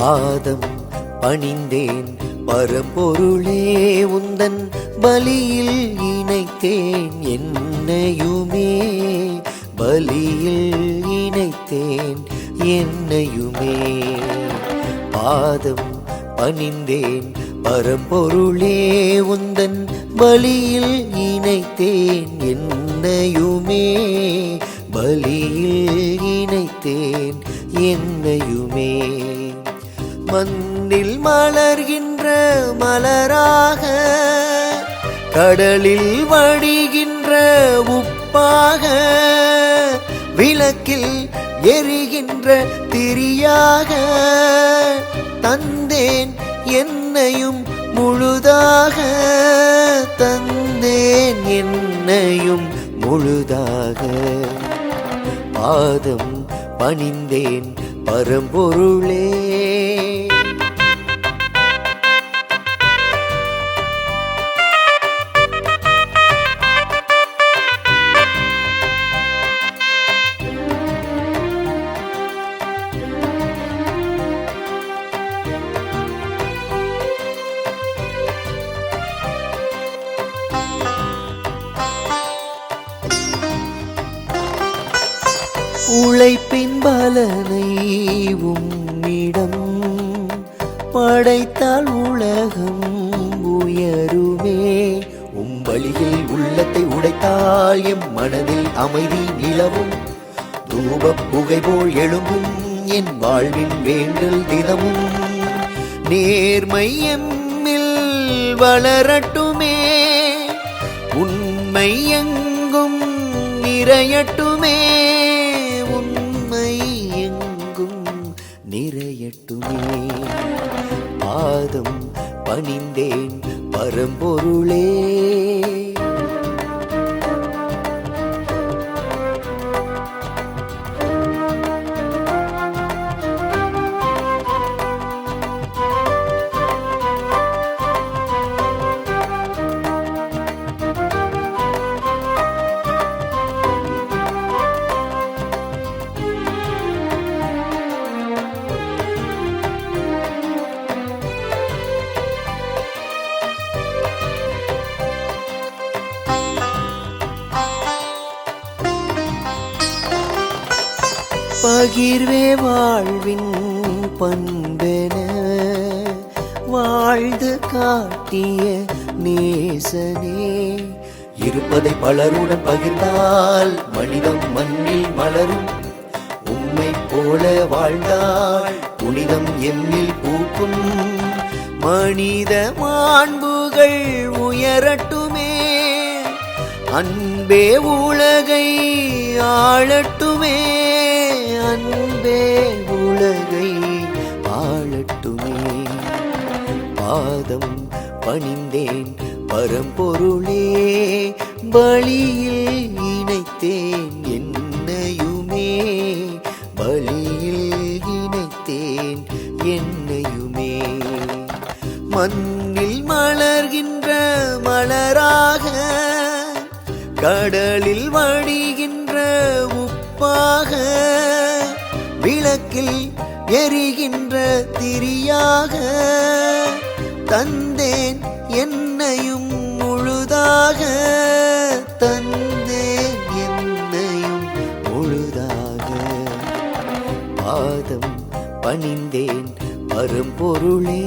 பாதம் பணிந்தேன் பரம்பொருளே உந்தன் பலியில் இணைத்தேன் என்னையுமே, பலியில் இணைத்தேன் என்னையுமே. பாதம் பணிந்தேன் பரம்பொருளே உந்தன் பலியில் இணைத்தேன் என்னையுமே, பலியில் இணைத்தேன் என்னையுமே. மண்ணில் மலர்கின்ற மலராக, கடலில் வடிகின்ற உப்பாக, விளக்கில் எரிகின்ற திரியாக தந்தேன் என்னையும் முழுதாக, தந்தேன் என்னையும் முழுதாக. பாதம் பணிந்தேன் பரம்பொருளே. உழைப்பின் பலனை உம்மிடம் படைத்தால் உலகம் உயருமே. வழியில் உள்ளத்தை உடைத்தால் எம் மனதில் அமைதி நிலவும். தூபப் புகை போல் எழும்பும் என் வாழ்வின் வேண்டல் தினமும். நேர்மை எம்மில் வளரட்டுமே, உண்மை எங்கும் நிறையட்டுமே, உண்மை எங்கும் நிறையட்டுமே. பாதம் பணிந்தேன் பரம்பொருளே. பகிர்வே வாழ்வின் பண்பென வாழ்ந்து காட்டிய நேசனே. இருப்பதை பலருடன் பகிர்ந்தால் மனிதம் மண்ணில் மலரும். உம்மை போல வாழ்ந்தால் புனிதம் எம்மில் பூக்கும். மனித மாண்புகள் உயரட்டுமே, அன்பே உலகை ஆளட்டுமே, அன்பே உலகை ஆளட்டுமே. பாதம் பணிந்தேன் பரம்பொருளே, பலியில் இணைத்தேன் என்னையுமே, பலியில் இணைத்தேன் என்னையுமே. மண்ணில் மலர்கின்ற மலராக, கடலில் வடிகின்ற உப்பாக, விளக்கில் எரிகின்ற திரியாக தந்தேன் என்னையும் முழுதாக, தந்தேன் என்னையும் முழுதாக. பாதம் பணிந்தேன் பரம்பொருளே.